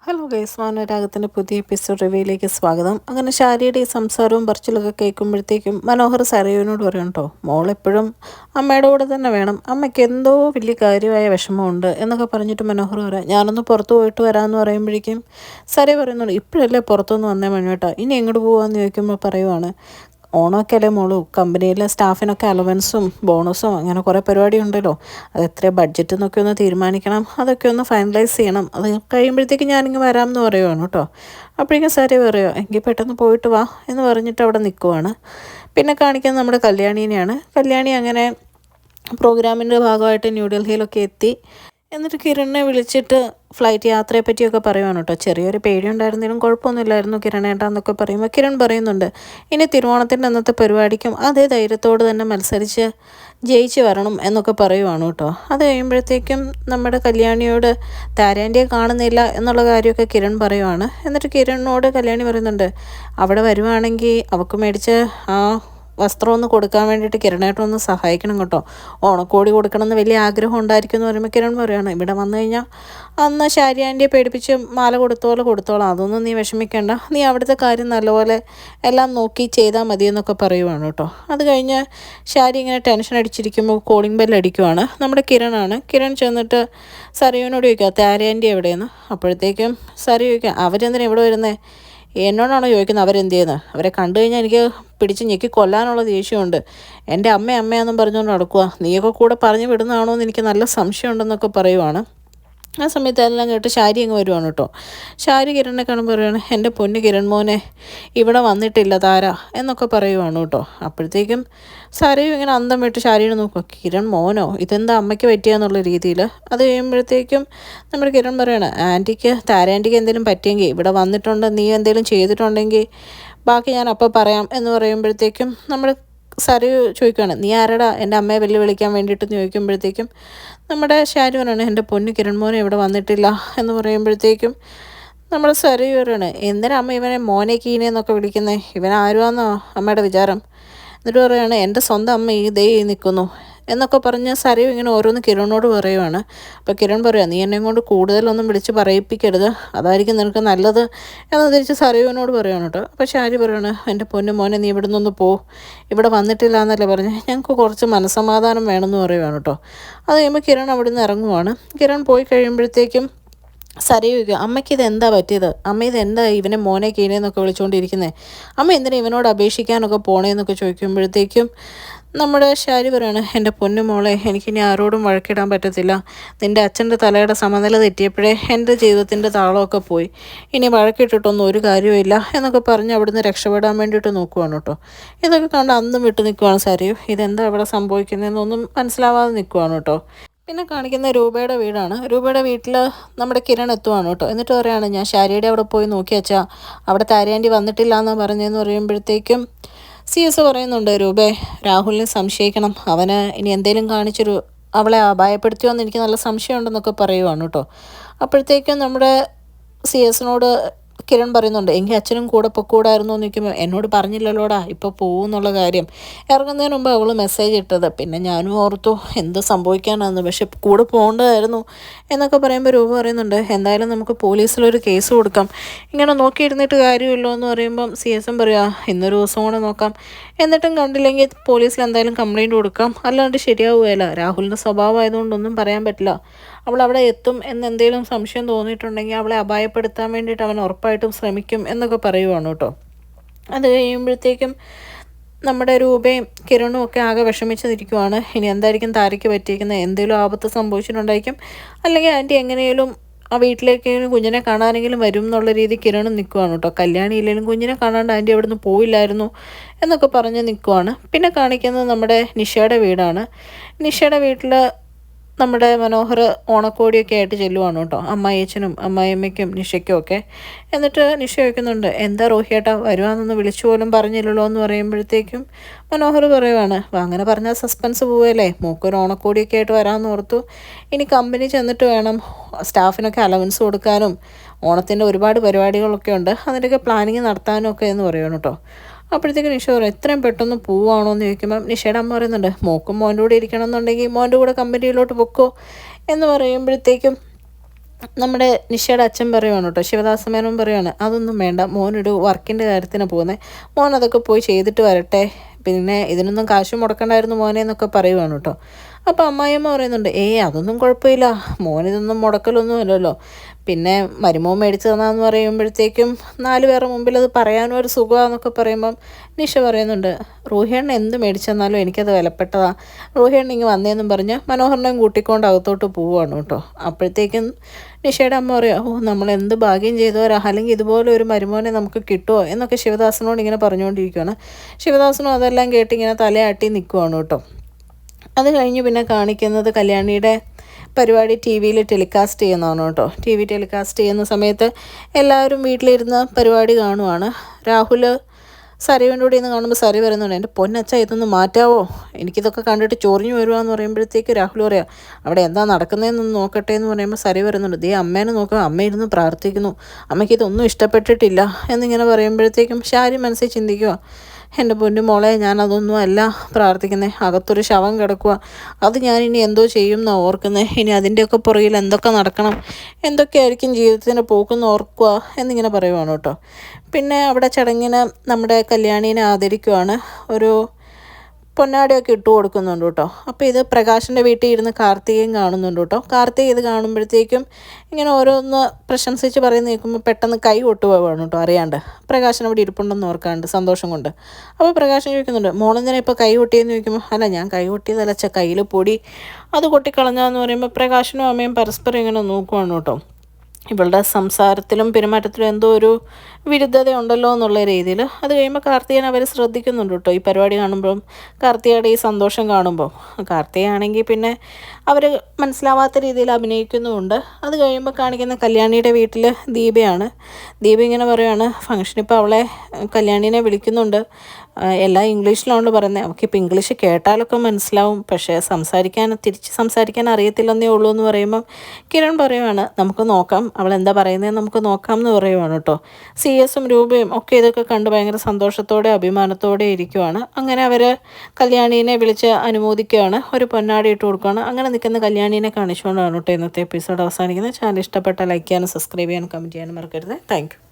Hello guys, മാനവരാഗത്തിൻ്റെ പുതിയ episode റിവ്യൂയിലേക്ക് സ്വാഗതം. അങ്ങനെ ശാരിയുടെ ഈ സംസാരവും പറച്ചിലൊക്കെ കേൾക്കുമ്പോഴത്തേക്കും മനോഹർ സരയുവിനോട് പറയും കേട്ടോ, മോളെപ്പോഴും അമ്മയുടെ കൂടെ തന്നെ വേണം, അമ്മയ്ക്ക് എന്തോ വലിയ കാര്യമായ വിഷമമുണ്ട് എന്നൊക്കെ പറഞ്ഞിട്ട് മനോഹർ പറയാം, ഞാനൊന്ന് പുറത്ത് പോയിട്ട് വരാമെന്ന് പറയുമ്പോഴേക്കും സരയു പറയുന്നുണ്ട്, ഇപ്പോഴല്ലേ പുറത്തുനിന്ന് വന്നേ മനുവേട്ടാ, ഇനി എങ്ങോട്ട് പോകാമെന്ന് ചോദിക്കുമ്പോൾ പറയുവാണ്, ഓണമൊക്കെ അല്ലേ മോളൂ, കമ്പനിയിലെ സ്റ്റാഫിനൊക്കെ അലവൻസും ബോണസും അങ്ങനെ കുറേ പരിപാടി ഉണ്ടല്ലോ, അത് എത്ര ബഡ്ജറ്റ് എന്നൊക്കെ ഒന്ന് തീരുമാനിക്കണം, അതൊക്കെ ഒന്ന് ഫൈനലൈസ് ചെയ്യണം, അത് കഴിയുമ്പോഴത്തേക്ക് ഞാനിങ്ങ് വരാമെന്ന് പറയുവാണ് കേട്ടോ. അപ്പോഴേക്കും സാരി പറയുമോ, എങ്കിൽ പെട്ടെന്ന് പോയിട്ട് വാ എന്ന് പറഞ്ഞിട്ട് അവിടെ നിൽക്കുവാണ്. പിന്നെ കാണിക്കുന്നത് നമ്മുടെ കല്യാണീനെയാണ്. കല്യാണി അങ്ങനെ പ്രോഗ്രാമിൻ്റെ ഭാഗമായിട്ട് ന്യൂഡൽഹിയിലൊക്കെ എത്തി. എന്നിട്ട് കിരണിനെ വിളിച്ചിട്ട് ഫ്ലൈറ്റ് യാത്രയെ പറ്റിയൊക്കെ പറയുവാണ് കേട്ടോ. ചെറിയൊരു പേടിയുണ്ടായിരുന്നെങ്കിലും കുഴപ്പമൊന്നുമില്ലായിരുന്നു കിരണേട്ടാന്നൊക്കെ പറയുമ്പോൾ കിരൺ പറയുന്നുണ്ട്, ഇനി തിരുവോണത്തിൻ്റെ അന്നത്തെ പരിപാടിക്കും അതേ ധൈര്യത്തോട് തന്നെ മത്സരിച്ച് ജയിച്ച് വരണം എന്നൊക്കെ പറയുവാണ് കേട്ടോ. അത് കഴിയുമ്പോഴത്തേക്കും നമ്മുടെ കല്യാണിയോട് താരാൻ്റിയെ കാണുന്നില്ല എന്നുള്ള കാര്യമൊക്കെ കിരൺ പറയുവാണ്. എന്നിട്ട് കിരണിനോട് കല്യാണി പറയുന്നുണ്ട്, അവിടെ വരുവാണെങ്കിൽ അവൾക്ക് മേടിച്ച് ആ വസ്ത്രം ഒന്ന് കൊടുക്കാൻ വേണ്ടിയിട്ട് കിരണേട്ടനൊന്ന് സഹായിക്കണം കേട്ടോ, ഓണക്കോടി കൊടുക്കണമെന്ന് വലിയ ആഗ്രഹം ഉണ്ടായിരിക്കും എന്ന് പറയുമ്പോൾ കിരൺ പറയുകയാണ്, ഇവിടെ വന്നു കഴിഞ്ഞാൽ അന്ന് ശാരി ആൻറ്റിയെ പേടിപ്പിച്ച് മാല കൊടുത്തോളാം, അതൊന്നും നീ വിഷമിക്കേണ്ട, നീ അവിടുത്തെ കാര്യം നല്ലപോലെ എല്ലാം നോക്കി ചെയ്താൽ മതി എന്നൊക്കെ പറയുവാണ് കേട്ടോ. അത് കഴിഞ്ഞ് ശാരി ഇങ്ങനെ ടെൻഷൻ അടിച്ചിരിക്കുമ്പോൾ കോളിംഗ് ബെൽ അടിക്കുവാണ്. നമ്മുടെ കിരണാണ്. കിരൺ ചെന്നിട്ട് സരയുവിനോട് ചോദിക്കുക, താരാൻറ്റി എവിടെയെന്ന്. അപ്പോഴത്തേക്കും സര ചോദിക്കുക, അവരെന്തിനാ ഇവിടെ വരുന്നത്, എന്നോടാണോ ചോദിക്കുന്നത് അവരെന്ത് ചെയ്യുന്നത്, അവരെ കണ്ടു കഴിഞ്ഞാൽ എനിക്ക് പിടിച്ച് ഞെക്കി കൊല്ലാനുള്ള ദേഷ്യമുണ്ട്, എൻ്റെ അമ്മയാണെന്നും പറഞ്ഞുകൊണ്ട് നടക്കുക, നീയൊക്കെ കൂടെ പറഞ്ഞു വിടുന്നതാണോ എന്ന് എനിക്ക് നല്ല സംശയമുണ്ടെന്നൊക്കെ പറയുവാണ്. ആ സമയത്ത് എല്ലാം കേട്ട് ശാരി അങ്ങ് വരുവാണ് കേട്ടോ. ശാരി കിരണിനെ കാണുമ്പോൾ പറയുകയാണ്, എൻ്റെ പൊന്ന് കിരൺ മോനെ ഇവിടെ വന്നിട്ടില്ല താര എന്നൊക്കെ പറയുവാണ് കേട്ടോ. അപ്പോഴത്തേക്കും സരയും ഇങ്ങനെ അന്തം വിട്ട് ശാരിയെ നോക്കുക, കിരൺ മോനോ, ഇതെന്താ അമ്മയ്ക്ക് പറ്റിയെന്നുള്ള രീതിയിൽ. അത് കഴിയുമ്പോഴത്തേക്കും നമ്മുടെ കിരൺ പറയണം, താരാൻറ്റിക്ക് എന്തെങ്കിലും പറ്റിയെങ്കിൽ ഇവിടെ വന്നിട്ടുണ്ട്, നീ എന്തെങ്കിലും ചെയ്തിട്ടുണ്ടെങ്കിൽ ബാക്കി ഞാൻ അപ്പോൾ പറയാം എന്ന് പറയുമ്പോഴത്തേക്കും നമ്മൾ സരയു ചോദിക്കുകയാണ്, നീ ആരടാ എൻ്റെ അമ്മയെ വെല്ലുവിളിക്കാൻ വേണ്ടിയിട്ട് ചോദിക്കുമ്പോഴത്തേക്കും നമ്മുടെ ഷാരു പറയാണ്, എൻ്റെ പൊന്നു കിരൺ മോനെ ഇവിടെ വന്നിട്ടില്ല എന്ന് പറയുമ്പോഴത്തേക്കും നമ്മൾ സരയു പറയാണ്, എന്തിനാ അമ്മ ഇവനെ മോനെ കീനെന്നൊക്കെ വിളിക്കുന്നത്, ഇവൻ ആരുവാന്നോ അമ്മയുടെ വിചാരം. എന്നിട്ട് പറയുകയാണ്, എൻ്റെ സ്വന്തം അമ്മ ദേ നിൽക്കുന്നു എന്നൊക്കെ പറഞ്ഞ് സരയു ഇങ്ങനെ ഓരോന്ന് കിരണിനോട് പറയുവാണ്. അപ്പോൾ കിരൺ പറയുക, നീ എന്നെ കൊണ്ട് കൂടുതലൊന്നും വിളിച്ച് പറയിപ്പിക്കരുത്, അതായിരിക്കും നിനക്ക് നല്ലത് എന്ന് തിരിച്ച് സരയുവിനോട് പറയുകയാണ് കേട്ടോ. അപ്പോൾ ഷാരി പറയുകയാണ്, എൻ്റെ പൊന്നു മോനെ നീ ഇവിടെ നിന്ന് പോ, ഇവിടെ വന്നിട്ടില്ല എന്നല്ലേ പറഞ്ഞ്, ഞങ്ങൾക്ക് കുറച്ച് മനസ്സമാധാനം വേണമെന്ന് പറയുവാണ് കേട്ടോ. അത് കഴിയുമ്പോൾ കിരൺ അവിടെ നിന്ന് ഇറങ്ങുവാണ്. കിരൺ പോയി കഴിയുമ്പോഴത്തേക്കും സരയു അമ്മയ്ക്ക് ഇതെന്താ പറ്റിയത്, അമ്മ ഇതെന്താ ഇവനെ മോനെ കീനേന്നൊക്കെ വിളിച്ചുകൊണ്ടിരിക്കുന്നത്, അമ്മ എന്തിനാ ഇവനോട് അപേക്ഷിക്കാനൊക്കെ പോണേന്നൊക്കെ ചോദിക്കുമ്പോഴത്തേക്കും നമ്മുടെ ഷാരി പറയാണ്, എൻ്റെ പൊന്നു മോളെ എനിക്കിനി ആരോടും വഴക്കിടാൻ പറ്റത്തില്ല, നിൻ്റെ അച്ഛൻ്റെ തലയുടെ സമനില തെറ്റിയപ്പോഴേ എൻ്റെ ജീവിതത്തിൻ്റെ താളമൊക്കെ പോയി, ഇനി വഴക്കിട്ടിട്ടൊന്നും ഒരു കാര്യമില്ല എന്നൊക്കെ പറഞ്ഞ് അവിടുന്ന് രക്ഷപ്പെടാൻ വേണ്ടിയിട്ട് നോക്കുവാണ് കേട്ടോ. ഇതൊക്കെ കണ്ട് അന്തം വിട്ട് നിൽക്കുവാണ് സരയു, ഇതെന്താ ഇവിടെ സംഭവിക്കുന്നതെന്നൊന്നും മനസ്സിലാവാതെ നിൽക്കുവാണ് കേട്ടോ. പിന്നെ കാണിക്കുന്ന രൂപയുടെ വീടാണ്. രൂപയുടെ വീട്ടിൽ നമ്മുടെ കിരൺ എത്തുവാണ് കേട്ടോ. എന്നിട്ട് പറയുകയാണ്, ഞാൻ ശാരിയുടെ അവിടെ പോയി നോക്കി വെച്ചാൽ അവിടെ താരാൻറ്റി വന്നിട്ടില്ല എന്ന് പറഞ്ഞതെന്ന് പറയുമ്പോഴത്തേക്കും CS പറയുന്നുണ്ട്, രൂപേ രാഹുലിനെ സംശയിക്കണം, അവന് ഇനി എന്തെങ്കിലും കാണിച്ചൊരു അവളെ അപായപ്പെടുത്തിയോ എന്ന് എനിക്ക് നല്ല സംശയമുണ്ടെന്നൊക്കെ പറയുവാണ് കേട്ടോ. അപ്പോഴത്തേക്കും നമ്മുടെ CS കിരൺ പറയുന്നുണ്ട്, എങ്കിൽ അച്ഛനും കൂടെ പൊക്കൂടായിരുന്നു എന്ന് നിൽക്കുമ്പോൾ, എന്നോട് പറഞ്ഞില്ലല്ലോടാ ഇപ്പോൾ പോകുമെന്നുള്ള കാര്യം, ഇറങ്ങുന്നതിന് മുമ്പ് അവൾ മെസ്സേജ് ഇട്ടത്, പിന്നെ ഞാനും ഓർത്തു എന്ത് സംഭവിക്കാനാണെന്ന്, പക്ഷെ കൂടെ പോകേണ്ടതായിരുന്നു എന്നൊക്കെ പറയുമ്പോൾ രൂപ പറയുന്നുണ്ട്, എന്തായാലും നമുക്ക് പോലീസിലൊരു കേസ് കൊടുക്കാം, ഇങ്ങനെ നോക്കിയിരുന്നിട്ട് കാര്യമില്ലോ എന്ന് പറയുമ്പം CS പറയുക, ഇന്നൊരു ദിവസം കൂടെ നോക്കാം, എന്നിട്ടും കണ്ടില്ലെങ്കിൽ പോലീസിൽ എന്തായാലും കംപ്ലയിൻറ്റ് കൊടുക്കാം, അല്ലാണ്ട് ശരിയാവുകയില്ല, രാഹുലിൻ്റെ സ്വഭാവമായതുകൊണ്ടൊന്നും പറയാൻ പറ്റില്ല, അവൾ അവിടെ എത്തും എന്നെന്തെങ്കിലും സംശയം തോന്നിയിട്ടുണ്ടെങ്കിൽ അവളെ അപായപ്പെടുത്താൻ വേണ്ടിയിട്ട് അവൻ ഉറപ്പായിട്ടും ശ്രമിക്കും എന്നൊക്കെ പറയുവാണ് കേട്ടോ. അത് കഴിയുമ്പോഴത്തേക്കും നമ്മുടെ രൂപയും കിരണും ഒക്കെ ആകെ വിഷമിച്ചിരിക്കുവാണ്. ഇനി എന്തായിരിക്കും താരയ്ക്ക് പറ്റിയിരിക്കുന്നത്, എന്തെങ്കിലും ആപത്ത് സംഭവിച്ചിട്ടുണ്ടായിരിക്കും, അല്ലെങ്കിൽ ആൻറ്റി എങ്ങനെയും ആ വീട്ടിലേക്ക് കുഞ്ഞിനെ കാണാനെങ്കിലും വരും എന്നുള്ള രീതി കിരണും നിൽക്കുവാണ് കേട്ടോ. കല്യാണി ഇല്ലെങ്കിലും കുഞ്ഞിനെ കാണാണ്ട് ആൻറ്റി അവിടെ നിന്ന് പോയില്ലായിരുന്നു എന്നൊക്കെ പറഞ്ഞ് നിൽക്കുവാണ്. പിന്നെ കാണിക്കുന്നത് നമ്മുടെ നിഷയുടെ വീടാണ്. നിഷയുടെ വീട്ടിൽ നമ്മുടെ മനോഹർ ഓണക്കോടിയൊക്കെ ആയിട്ട് ചെല്ലുവാണ് കേട്ടോ, അമ്മായിയച്ഛനും അമ്മായിയമ്മയ്ക്കും നിഷയ്ക്കും ഒക്കെ. എന്നിട്ട് നിഷ ചോദിക്കുന്നുണ്ട്, എന്താ റോഹിയേട്ടാ വരുവാന്നൊന്ന് വിളിച്ചു പോലും പറഞ്ഞില്ലല്ലോ എന്ന് പറയുമ്പോഴത്തേക്കും മനോഹർ പറയുവാണ്, അങ്ങനെ പറഞ്ഞാൽ സസ്പെൻസ് പോവുകയല്ലേ, മൂക്കൊരു ഓണക്കോടിയൊക്കെ ആയിട്ട് വരാമെന്ന് ഓർത്തു, ഇനി കമ്പനി ചെന്നിട്ട് വേണം സ്റ്റാഫിനൊക്കെ അലവൻസ് കൊടുക്കാനും ഓണത്തിൻ്റെ ഒരുപാട് പരിപാടികളൊക്കെ ഉണ്ട്, അതിൻ്റെയൊക്കെ പ്ലാനിങ് നടത്താനും ഒക്കെ എന്ന് പറയുവാണ് കേട്ടോ. അപ്പോഴത്തേക്കും നിഷ പറയും, എത്രയും പെട്ടെന്ന് പോവാണോ എന്ന് ചോദിക്കുമ്പം നിഷയുടെ അമ്മ പറയുന്നുണ്ട്, മോക്കും മോൻ്റെ കൂടെ ഇരിക്കണം എന്നുണ്ടെങ്കിൽ മോൻ്റെ കൂടെ കമ്പനിയിലോട്ട് പൊക്കോ എന്ന് പറയുമ്പോഴത്തേക്കും നമ്മുടെ നിഷയുടെ അച്ഛൻ പറയുവാണ് കേട്ടോ, ശിവദാസമേനോൻ പറയുവാണ്, അതൊന്നും വേണ്ട, മോനൊരു വർക്കിൻ്റെ കാര്യത്തിന് പോകുന്നത്, മോൻ അതൊക്കെ പോയി ചെയ്തിട്ട് വരട്ടെ, പിന്നെ ഇതിനൊന്നും കാശ് മുടക്കണ്ടായിരുന്നു മോനെ എന്നൊക്കെ പറയുവാണ് കേട്ടോ. അപ്പോൾ അമ്മായിയമ്മ പറയുന്നുണ്ട്, അതൊന്നും കുഴപ്പമില്ല, മോനിതൊന്നും മുടക്കലൊന്നും ഇല്ലല്ലോ, പിന്നെ മരുമോൻ മേടിച്ച് തന്നാന്ന് പറയുമ്പോഴത്തേക്കും 4 പേരുടെ മുമ്പിൽ അത് പറയാനും ഒരു സുഖമാണെന്നൊക്കെ പറയുമ്പം നിഷ പറയുന്നുണ്ട്, റൂഹിയണ്ണ എന്ത് മേടിച്ചെന്നാലും എനിക്കത് വിലപ്പെട്ടതാണ്, റൂഹിയണ്ണ ഇങ്ങ് വന്നേന്നും പറഞ്ഞ് മനോഹരനെയും കൂട്ടിക്കൊണ്ട് അകത്തോട്ട് പോവുകയാണ് കേട്ടോ. അപ്പോഴത്തേക്കും നിഷയുടെ അമ്മ പറയുക, നമ്മൾ എന്ത് ഭാഗ്യം ചെയ്തവരാ, അല്ലെങ്കിൽ ഇതുപോലെ ഒരു മരുമോനെ നമുക്ക് കിട്ടുമോ എന്നൊക്കെ ശിവദാസനോട് ഇങ്ങനെ പറഞ്ഞുകൊണ്ടിരിക്കുകയാണ്. ശിവദാസനും അതെല്ലാം കേട്ട് ഇങ്ങനെ തലയാട്ടി നിൽക്കുവാണ് കേട്ടോ. അത് കഴിഞ്ഞ് പിന്നെ കാണിക്കുന്നത് കല്യാണിയുടെ പരിപാടി ടി വിയിൽ ടെലികാസ്റ്റ് ചെയ്യുന്നതാണ് കേട്ടോ. ടി വി ടെലികാസ്റ്റ് ചെയ്യുന്ന സമയത്ത് എല്ലാവരും വീട്ടിലിരുന്ന് പരിപാടി കാണുവാണ്. രാഹുൽ സരയുവിൻ്റെ കൂടെ ഇന്ന് കാണുമ്പോൾ സരി പറയുന്നുണ്ട്, എൻ്റെ പൊന്നച്ച ഇതൊന്ന് മാറ്റാവോ, എനിക്കിതൊക്കെ കണ്ടിട്ട് ചൊറിഞ്ഞു വരുവാന്ന് പറയുമ്പോഴത്തേക്ക് രാഹുൽ പറയാം, അവിടെ എന്താ നടക്കുന്നതെന്നൊന്ന് നോക്കട്ടെ എന്ന് പറയുമ്പോൾ സരി പറയുന്നുണ്ട്, ദേ അമ്മേനെ നോക്കുക, അമ്മ ഇരുന്ന് പ്രാർത്ഥിക്കുന്നു, അമ്മയ്ക്ക് ഇതൊന്നും ഇഷ്ടപ്പെട്ടിട്ടില്ല എന്നിങ്ങനെ പറയുമ്പോഴത്തേക്കും ശാരി മനസ്സിൽ ചിന്തിക്കുക, എൻ്റെ പൊന്നു മോളെ, ഞാനതൊന്നും അല്ല പ്രാർത്ഥിക്കുന്നത്, അകത്തൊരു ശവം കിടക്കുക, അത് ഞാനിനി എന്തോ ചെയ്യും എന്നാണ് ഓർക്കുന്നത്, ഇനി അതിൻ്റെയൊക്കെ പുറകിൽ എന്തൊക്കെ നടക്കണം, എന്തൊക്കെയായിരിക്കും ജീവിതത്തിൻ്റെ പോക്കെന്ന് ഓർക്കുക എന്നിങ്ങനെ പറയുവാണ് കേട്ടോ. പിന്നെ അവിടെ ചടങ്ങിന് നമ്മുടെ കല്യാണീനെ ആദരിക്കുവാണ്, ഒരു പൊന്നാടിയൊക്കെ ഇട്ട് കൊടുക്കുന്നുണ്ട് കേട്ടോ. അപ്പോൾ ഇത് പ്രകാശിൻ്റെ വീട്ടിൽ ഇരുന്ന് കാർത്തികയും കാണുന്നുണ്ട് കേട്ടോ. കാർത്തിക ഇത് കാണുമ്പോഴത്തേക്കും ഇങ്ങനെ ഓരോന്ന് പ്രശംസിച്ച് പറയുന്ന കേൾക്കുമ്പോൾ പെട്ടെന്ന് കൈ കൊട്ടുപോവാണ് കേട്ടോ, അറിയാണ്ട്. പ്രകാശൻ അവിടെ ഇരിപ്പുണ്ടെന്ന് ഓർക്കാണ്ട് സന്തോഷം കൊണ്ട്. അപ്പോൾ പ്രകാശൻ ചോദിക്കുന്നുണ്ട്, മോളെന്തിനാ ഇപ്പോൾ കൈ കൊട്ടിയെന്ന് ചോദിക്കുമ്പോൾ, അല്ല ഞാൻ കൈ കൊട്ടിയതല്ല, കയ്യിൽ പൊടി അത് കൊട്ടിക്കളഞ്ഞാന്ന് പറയുമ്പോൾ പ്രകാശനും അമ്മയും പരസ്പരം ഇങ്ങനെ നോക്കുവാണ് കേട്ടോ. ഇവളുടെ സംസാരത്തിലും പെരുമാറ്റത്തിലും എന്തോ ഒരു വിരുദ്ധത ഉണ്ടല്ലോ എന്നുള്ള രീതിയിൽ. അത് കഴിയുമ്പോൾ കാർത്തികനെ അവർ ശ്രദ്ധിക്കുന്നുണ്ട് കേട്ടോ. ഈ പരിപാടി കാണുമ്പോഴും കാർത്തികയുടെ ഈ സന്തോഷം കാണുമ്പോൾ കാർത്തികയാണെങ്കിൽ പിന്നെ അവർ മനസ്സിലാവാത്ത രീതിയിൽ അഭിനയിക്കുന്നുമുണ്ട്. അത് കഴിയുമ്പോൾ കാണിക്കുന്ന കല്യാണിയുടെ വീട്ടിൽ ദീപയാണ്. ദീപ ഇങ്ങനെ പറയുകയാണ്, ഫംഗ്ഷൻ ഇപ്പോൾ അവളെ കല്യാണീനെ വിളിക്കുന്നുണ്ട്, എല്ലാം ഇംഗ്ലീഷിലാണ് പറയുന്നത്, അവൾക്കിപ്പോൾ ഇംഗ്ലീഷ് കേട്ടാലൊക്കെ മനസ്സിലാവും, പക്ഷേ തിരിച്ച് സംസാരിക്കാൻ അറിയത്തില്ലെന്നേ ഉള്ളൂ എന്ന് പറയുമ്പം കിരൺ പറയുവാണ്, നമുക്ക് നോക്കാം, അവൾ എന്താ പറയുന്നത് നമുക്ക് നോക്കാം എന്ന് പറയുവാണ് കേട്ടോ. CS-ഉം രൂപയും ഒക്കെ ഇതൊക്കെ കണ്ട് ഭയങ്കര സന്തോഷത്തോടെ അഭിമാനത്തോടെ ഇരിക്കുവാണ്. അങ്ങനെ അവർ കല്യാണീനെ വിളിച്ച് അനുമോദിക്കുകയാണ്, ഒരു പൊന്നാടി ഇട്ട് കൊടുക്കുകയാണ്. അങ്ങനെ നിൽക്കുന്ന കല്യാണീനെ കാണിച്ചുകൊണ്ടാണ് കേട്ടോ ഇന്നത്തെ എപ്പിസോഡ് അവസാനിക്കുന്നത്. ചാനൽ ഇഷ്ടപ്പെട്ട ലൈക്ക് ചെയ്യാനും സബ്സ്ക്രൈബ് ചെയ്യാനും കമൻറ്റ് ചെയ്യാനും മറക്കരുത്. Thank you.